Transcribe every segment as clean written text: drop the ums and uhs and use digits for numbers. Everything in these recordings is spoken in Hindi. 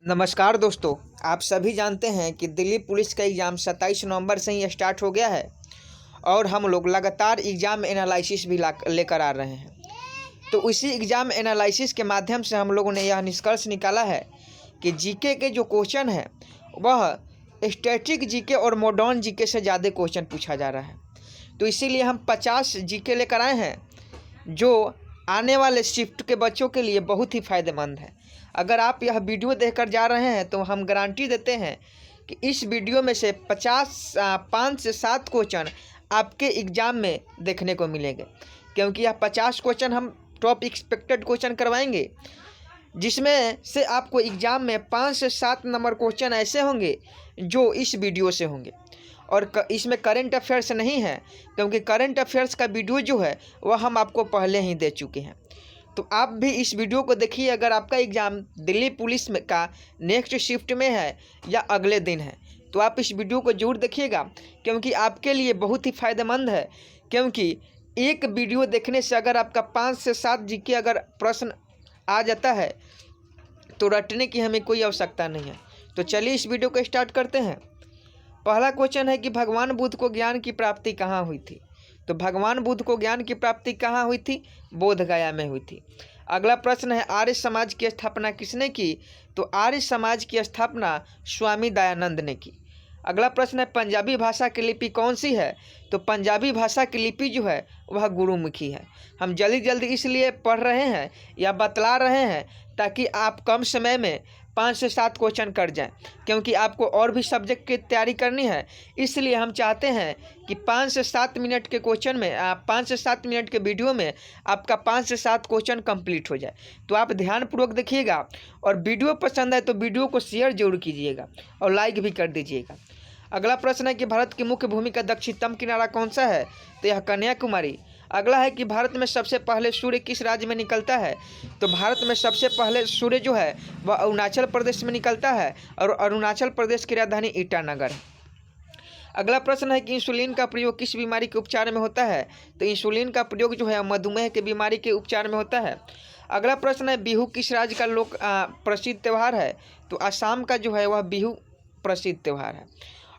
नमस्कार दोस्तों। आप सभी जानते हैं कि दिल्ली पुलिस का एग्ज़ाम 27 नवंबर से ही स्टार्ट हो गया है और हम लोग लगातार एग्ज़ाम एनालिसिस भी लेकर आ रहे हैं। तो उसी एग्ज़ाम एनालिसिस के माध्यम से हम लोगों ने यह निष्कर्ष निकाला है कि जीके के जो क्वेश्चन है वह स्टैटिक जीके और मॉडर्न जीके से ज़्यादा क्वेश्चन पूछा जा रहा है। तो इसीलिए हम 50 जीके लेकर आए हैं जो आने वाले शिफ्ट के बच्चों के लिए बहुत ही फ़ायदेमंद है। अगर आप यह वीडियो देखकर जा रहे हैं तो हम गारंटी देते हैं कि इस वीडियो में से 5 से 7 क्वेश्चन आपके एग्ज़ाम में देखने को मिलेंगे, क्योंकि यह 50 क्वेश्चन हम टॉप एक्सपेक्टेड क्वेश्चन करवाएंगे, जिसमें से आपको एग्ज़ाम में 5 से 7 नंबर क्वेश्चन ऐसे होंगे जो इस वीडियो से होंगे। और इसमें करंट अफेयर्स नहीं है, क्योंकि करंट अफेयर्स का वीडियो जो है वह हम आपको पहले ही दे चुके हैं। तो आप भी इस वीडियो को देखिए। अगर आपका एग्ज़ाम दिल्ली पुलिस में का नेक्स्ट शिफ्ट में है या अगले दिन है तो आप इस वीडियो को जरूर देखिएगा, क्योंकि आपके लिए बहुत ही फ़ायदेमंद है। क्योंकि एक वीडियो देखने से अगर आपका 5 से 7 जीके अगर प्रश्न आ जाता है तो रटने की हमें कोई आवश्यकता नहीं है। तो चलिए इस वीडियो को स्टार्ट करते हैं। पहला क्वेश्चन है कि भगवान बुद्ध को ज्ञान की प्राप्ति कहाँ हुई थी। तो भगवान बुद्ध को ज्ञान की प्राप्ति कहाँ हुई थी? बोध गया में हुई थी। अगला प्रश्न है आर्य समाज की स्थापना किसने की? तो आर्य समाज की स्थापना स्वामी दयानंद ने की। अगला प्रश्न है पंजाबी भाषा की लिपि कौन सी है? तो पंजाबी भाषा की लिपि जो है वह गुरुमुखी है। हम जल्दी जल्दी इसलिए पढ़ रहे हैं या बतला रहे हैं ताकि आप कम समय में 5 से 7 क्वेश्चन कर जाएं, क्योंकि आपको और भी सब्जेक्ट की तैयारी करनी है। इसलिए हम चाहते हैं कि 5 से 7 मिनट के क्वेश्चन में 5 से 7 मिनट के वीडियो में आपका 5 से 7 क्वेश्चन कंप्लीट हो जाए। तो आप ध्यानपूर्वक देखिएगा और वीडियो पसंद है तो वीडियो को शेयर जरूर कीजिएगा और लाइक भी कर दीजिएगा। अगला प्रश्न है कि भारत की मुख्य भूमि का दक्षिणतम किनारा कौन सा है? तो यह कन्याकुमारी। अगला है कि भारत में सबसे पहले सूर्य किस राज्य में निकलता है? तो भारत में सबसे पहले सूर्य जो है वह अरुणाचल प्रदेश में निकलता है और अरुणाचल प्रदेश की राजधानी ईटानगर है। अगला प्रश्न है कि इंसुलिन का प्रयोग किस बीमारी के उपचार में होता है? तो इंसुलिन का प्रयोग जो है मधुमेह के बीमारी के उपचार में होता है। अगला प्रश्न है बिहू किस राज्य का लोक प्रसिद्ध त्यौहार है? तो असम का जो है वह बिहू प्रसिद्ध त्यौहार है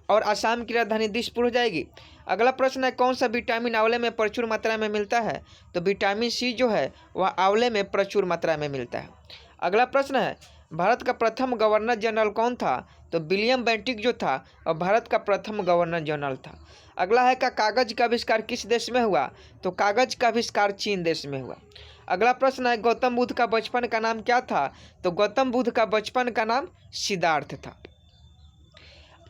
और असम की राजधानी दिसपुर हो जाएगी। अगला प्रश्न है कौन सा विटामिन आंवले में प्रचुर मात्रा में मिलता है? तो विटामिन सी जो है वह आंवले में प्रचुर मात्रा में मिलता है। अगला प्रश्न है भारत का प्रथम गवर्नर जनरल कौन था? तो विलियम बेंटिक जो था और भारत का प्रथम गवर्नर जनरल था। अगला है का कागज का आविष्कार किस देश में हुआ? तो कागज का आविष्कार चीन देश में हुआ। अगला प्रश्न है गौतम बुद्ध का बचपन का नाम क्या था? तो गौतम बुद्ध का बचपन का नाम सिद्धार्थ था।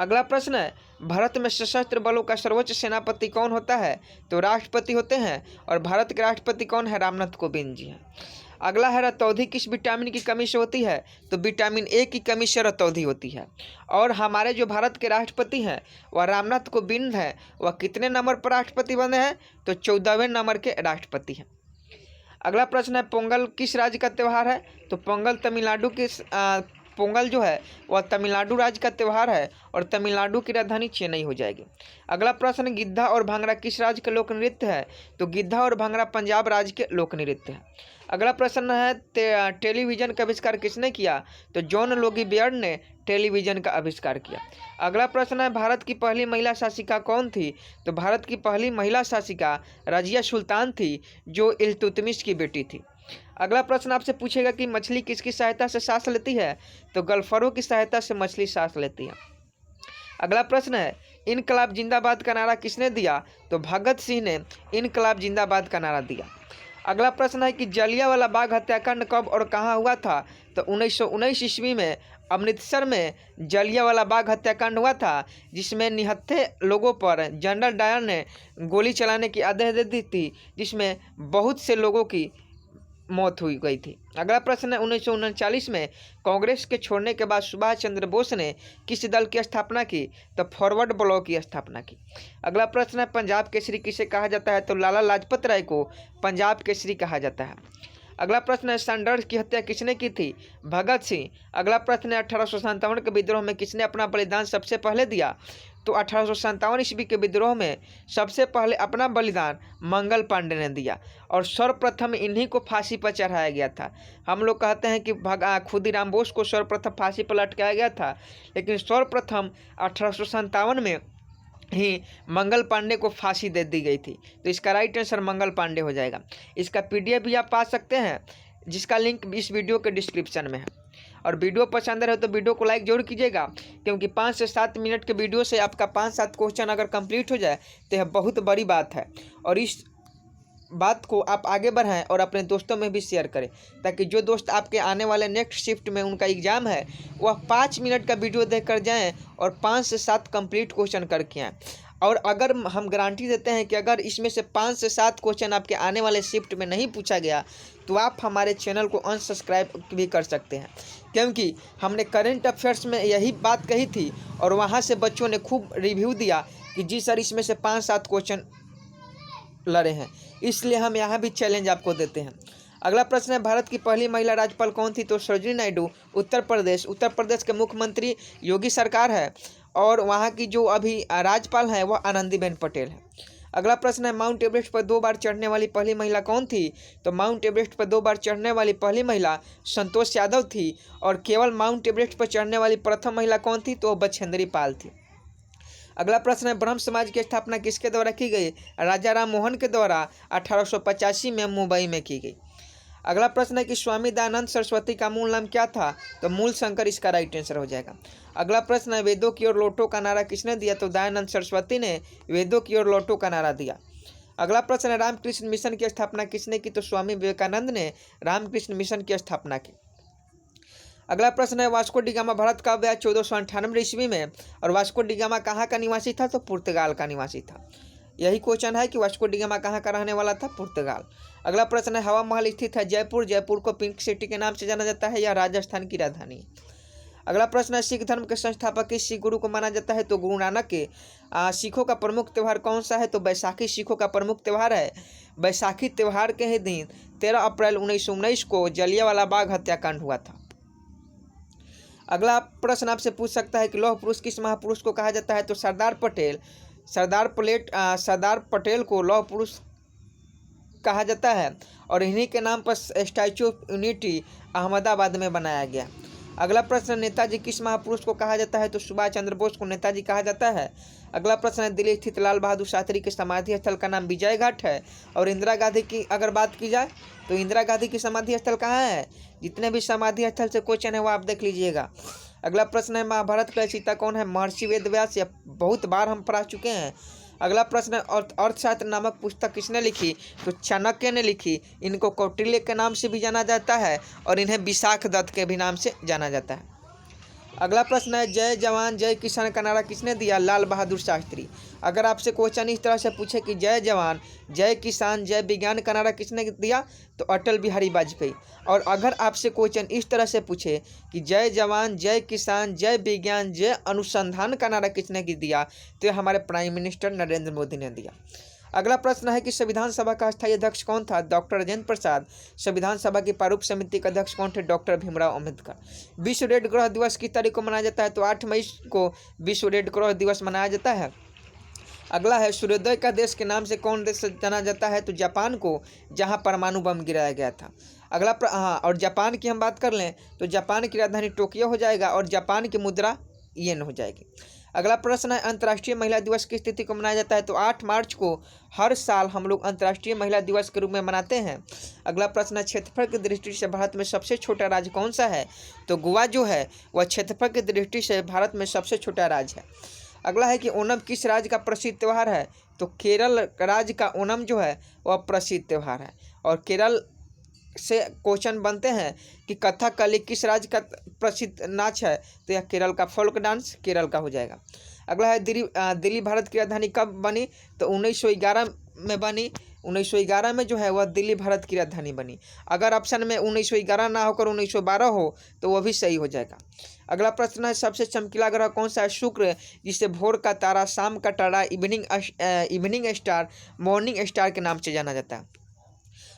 अगला प्रश्न है भारत में सशस्त्र बलों का सर्वोच्च सेनापति कौन होता है? तो राष्ट्रपति होते हैं और भारत के राष्ट्रपति कौन है? रामनाथ कोविंद जी हैं। अगला है रतौंधी किस विटामिन की कमी से होती है? तो विटामिन ए की कमी से रतौंधी होती है। और हमारे जो भारत के राष्ट्रपति हैं वह रामनाथ कोविंद हैं। वह कितने नंबर पर राष्ट्रपति बने हैं? तो 14वें नंबर के राष्ट्रपति हैं। अगला प्रश्न है पोंगल किस राज्य का त्यौहार है? तो पोंगल तमिलनाडु के पोंगल जो है वह तमिलनाडु राज्य का त्यौहार है और तमिलनाडु की राजधानी चेन्नई हो जाएगी। अगला प्रश्न गिद्धा और भांगड़ा किस राज्य का लोक नृत्य है? तो गिद्धा और भांगड़ा पंजाब राज्य के लोक नृत्य है। अगला प्रश्न है टेलीविज़न का आविष्कार किसने किया? तो जॉन लोगी बियर्ड ने टेलीविज़न का आविष्कार किया। अगला प्रश्न है भारत की पहली महिला शासिका कौन थी? तो भारत की पहली महिला शासिका रजिया सुल्तान थी, जो इल्तुतमिश की बेटी थी। अगला प्रश्न आपसे पूछेगा कि मछली किसकी सहायता से सांस लेती है? तो गल्फरों की सहायता से मछली सांस लेती है। अगला प्रश्न है इनकलाब जिंदाबाद का नारा किसने दिया? तो भगत सिंह ने इनकलाब जिंदाबाद का नारा दिया। अगला प्रश्न है कि जलियांवाला बाग हत्याकांड कब और कहाँ हुआ था? तो 1919 ईस्वी में अमृतसर में जलियांवाला बाग हत्याकांड हुआ था, जिसमें निहत्थे लोगों पर जनरल डायर ने गोली चलाने की आदेश दे दी थी, जिसमें बहुत से लोगों की मौत हुई गई थी। अगला प्रश्न है 1939 में कांग्रेस के छोड़ने के बाद सुभाष चंद्र बोस ने किस दल की स्थापना की? तो फॉरवर्ड ब्लॉक की स्थापना की। अगला प्रश्न है पंजाब केसरी किसे कहा जाता है? तो लाला लाजपत राय को पंजाब केसरी कहा जाता है। अगला प्रश्न है सैंडर्स की हत्या किसने की थी? भगत सिंह। अगला प्रश्न है 1857 के विद्रोह में किसने अपना बलिदान सबसे पहले दिया? तो 1857 ईस्वी के विद्रोह में सबसे पहले अपना बलिदान मंगल पांडे ने दिया और सर्वप्रथम इन्हीं को फांसी पर चढ़ाया गया था। हम लोग कहते हैं कि खुदीराम बोस को सर्वप्रथम फांसी पर लटकाया गया था, लेकिन सर्वप्रथम 1857 में ही मंगल पांडे को फांसी दे दी गई थी। तो इसका राइट आंसर मंगल पांडे हो जाएगा। इसका PDF भी आप पा सकते हैं, जिसका लिंक इस वीडियो के डिस्क्रिप्शन में है। और वीडियो पसंद रहे तो वीडियो को लाइक जरूर कीजिएगा, क्योंकि 5 से 7 मिनट के वीडियो से आपका 5-7 क्वेश्चन अगर कंप्लीट हो जाए तो यह बहुत बड़ी बात है। और इस बात को आप आगे बढ़ाएं और अपने दोस्तों में भी शेयर करें, ताकि जो दोस्त आपके आने वाले नेक्स्ट शिफ्ट में उनका एग्ज़ाम है वह 5 मिनट का वीडियो देख कर जाएँ और 5 से 7 कंप्लीट क्वेश्चन करके आएँ। और अगर हम गारंटी देते हैं कि अगर इसमें से 5 से 7 क्वेश्चन आपके आने वाले शिफ्ट में नहीं पूछा गया तो आप हमारे चैनल को अनसब्सक्राइब भी कर सकते हैं, क्योंकि हमने करंट अफेयर्स में यही बात कही थी और वहाँ से बच्चों ने खूब रिव्यू दिया कि जी सर इसमें से 5-7 क्वेश्चन लड़े हैं, इसलिए हम यहाँ भी चैलेंज आपको देते हैं। अगला प्रश्न है, भारत की पहली महिला राज्यपाल कौन थी? तो सरोजिनी नायडू। उत्तर प्रदेश के मुख्यमंत्री योगी सरकार है और वहाँ की जो अभी राज्यपाल है वह आनंदीबेन पटेल है। अगला प्रश्न है, माउंट एवरेस्ट पर 2 बार चढ़ने वाली पहली महिला कौन थी? तो माउंट एवरेस्ट पर 2 बार चढ़ने वाली पहली महिला संतोष यादव थी। और केवल माउंट एवरेस्ट पर चढ़ने वाली प्रथम महिला कौन थी? तो बछेंद्री पाल थी। अगला प्रश्न है, ब्रह्म समाज की स्थापना किसके द्वारा की गई? राजा राम मोहन के द्वारा 1885 में मुंबई में की गई। अगला प्रश्न है कि स्वामी दयानंद सरस्वती का मूल नाम क्या था? तो मूल शंकर इसका राइट आंसर हो जाएगा। अगला प्रश्न है, वेदों की ओर लौटो का नारा किसने दिया? तो दयानंद सरस्वती ने वेदों की ओर लौटो का नारा दिया। अगला प्रश्न है, रामकृष्ण मिशन की स्थापना किसने की? तो स्वामी विवेकानंद ने रामकृष्ण मिशन की स्थापना की। अगला प्रश्न है, वास्को डी गामा भारत कब आया? 1498 ईस्वी में। और वास्को डी गामा कहाँ का निवासी था? तो पुर्तगाल का निवासी था। यही क्वेश्चन है कि वास्को डी गामा कहाँ का रहने वाला था? पुर्तगाल। अगला प्रश्न है, हवा महल स्थित है जयपुर को पिंक सिटी के नाम से जाना जाता है या राजस्थान की राजधानी? अगला प्रश्न है, सिख धर्म के संस्थापक किस सिख गुरु को माना जाता है? तो गुरु नानक के। सिखों का प्रमुख त्यौहार कौन सा है? तो बैसाखी सिखों का प्रमुख त्यौहार है। बैसाखी त्यौहार के ही दिन 13 अप्रैल 1919 को जलियांवाला बाग हत्याकांड हुआ था। अगला प्रश्न आपसे पूछ सकता है कि लौह पुरुष किस महापुरुष को कहा जाता है? तो सरदार पटेल को लौह पुरुष कहा जाता है और इन्हीं के नाम पर स्टैचू ऑफ यूनिटी अहमदाबाद में बनाया गया। अगला प्रश्न, नेताजी किस महापुरुष को कहा जाता है? तो सुभाष चंद्र बोस को नेताजी कहा जाता है। अगला प्रश्न है, दिल्ली स्थित लाल बहादुर शास्त्री के समाधि स्थल का नाम विजय घाट है। और इंदिरा गांधी की अगर बात की जाए तो इंदिरा गांधी की समाधि स्थल कहाँ है? जितने भी समाधि स्थल से क्वेश्चन है वो आप देख लीजिएगा। अगला प्रश्न है, महाभारत का रचयिता कौन है? महर्षि वेदव्यास। या बहुत बार हम पढ़ा चुके हैं। अगला प्रश्न है, अर्थशास्त्र नामक पुस्तक किसने लिखी? तो चाणक्य ने लिखी। इनको कौटिल्य के नाम से भी जाना जाता है और इन्हें विशाख दत्त के भी नाम से जाना जाता है। अगला प्रश्न है, जय जवान जय किसान का नारा किसने दिया? लाल बहादुर शास्त्री। अगर आपसे क्वेश्चन इस तरह से पूछे कि जय जवान जय किसान जय विज्ञान का नारा किसने दिया? तो अटल बिहारी वाजपेयी। और अगर आपसे क्वेश्चन इस तरह से पूछे कि जय जवान जय किसान जय विज्ञान जय अनुसंधान का नारा किसने दिया? तो यह हमारे प्राइम मिनिस्टर नरेंद्र मोदी ने दिया। अगला प्रश्न है कि संविधान सभा का अस्थायी अध्यक्ष कौन था? डॉक्टर राजेंद्र प्रसाद। संविधान सभा की प्रारूप समिति के अध्यक्ष कौन थे? डॉक्टर भीमराव अम्बेडकर। विश्व रेड क्रॉस दिवस किस तारीख को मनाया जाता है? तो 8 मई को विश्व रेड क्रॉस दिवस मनाया जाता है। अगला है, सूर्योदय का देश के नाम से कौन देश जाना जाता है? तो जापान को, जहां परमाणु बम गिराया गया था। अगला और जापान की हम बात कर लें तो जापान की राजधानी टोक्यो हो जाएगा और जापान की मुद्रा येन हो जाएगी। अगला प्रश्न है, अंतर्राष्ट्रीय महिला दिवस की तिथि को मनाया जाता है? तो 8 मार्च को हर साल हम लोग अंतर्राष्ट्रीय महिला दिवस के रूप में मनाते हैं। अगला प्रश्न है, क्षेत्रफल की दृष्टि से भारत में सबसे छोटा राज्य कौन सा है? तो गोवा जो है वह क्षेत्रफल की दृष्टि से भारत में सबसे छोटा राज्य है। अगला है कि ओणम किस राज्य का प्रसिद्ध त्यौहार है? तो केरल राज्य का ओणम जो है वह प्रसिद्ध त्यौहार है। और केरल से क्वेश्चन बनते हैं कि कथकली किस राज्य का प्रसिद्ध नाच है? तो यह केरल का फोल्क डांस केरल का हो जाएगा। अगला है, दिल्ली भारत की राजधानी कब बनी? तो 1911 में बनी। 1911 में जो है वह दिल्ली भारत की राजधानी बनी। अगर ऑप्शन में 1911 ना होकर 1912 हो तो वह भी सही हो जाएगा। अगला प्रश्न है, सबसे चमकीला ग्रह कौन सा है? शुक्र, जिसे भोर का तारा, शाम का तारा, इवनिंग स्टार, मॉर्निंग स्टार के नाम से जाना जाता है।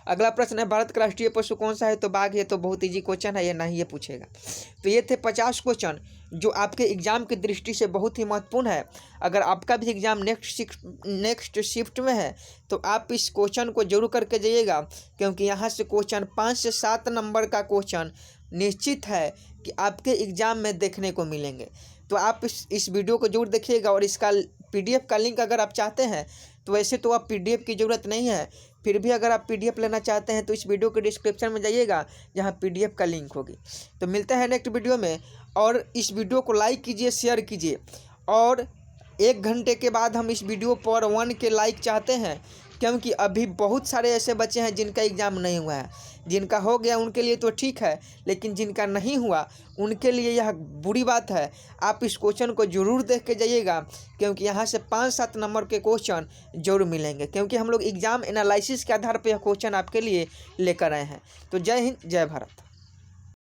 अगला प्रश्न है, भारत का राष्ट्रीय पशु कौन सा है? तो बाघ है। तो बहुत ईजी क्वेश्चन है, ये नहीं ये पूछेगा। तो ये थे 50 क्वेश्चन जो आपके एग्जाम की दृष्टि से बहुत ही महत्वपूर्ण है। अगर आपका भी एग्जाम नेक्स्ट शिफ्ट में है तो आप इस क्वेश्चन को जरूर करके जाइएगा, क्योंकि यहाँ से क्वेश्चन 5 से 7 नंबर का क्वेश्चन निश्चित है कि आपके एग्जाम में देखने को मिलेंगे। तो आप इस वीडियो को जरूर देखिएगा। और इसका PDF का लिंक अगर आप चाहते हैं तो वैसे तो आप PDF की ज़रूरत नहीं है, फिर भी अगर आप PDF लेना चाहते हैं तो इस वीडियो के डिस्क्रिप्शन में जाइएगा, जहां PDF का लिंक होगी। तो मिलते हैं नेक्स्ट वीडियो में, और इस वीडियो को लाइक कीजिए, शेयर कीजिए, और 1 घंटे के बाद हम इस वीडियो पर 1 के लाइक चाहते हैं, क्योंकि अभी बहुत सारे ऐसे बच्चे हैं जिनका एग्ज़ाम नहीं हुआ है। जिनका हो गया उनके लिए तो ठीक है, लेकिन जिनका नहीं हुआ उनके लिए यह बुरी बात है। आप इस क्वेश्चन को जरूर देख के जाइएगा, क्योंकि यहाँ से 5-7 नंबर के क्वेश्चन जरूर मिलेंगे, क्योंकि हम लोग एग्ज़ाम एनालिसिस के आधार पर यह क्वेश्चन आपके लिए लेकर आए हैं। तो जय हिंद, जय भारत।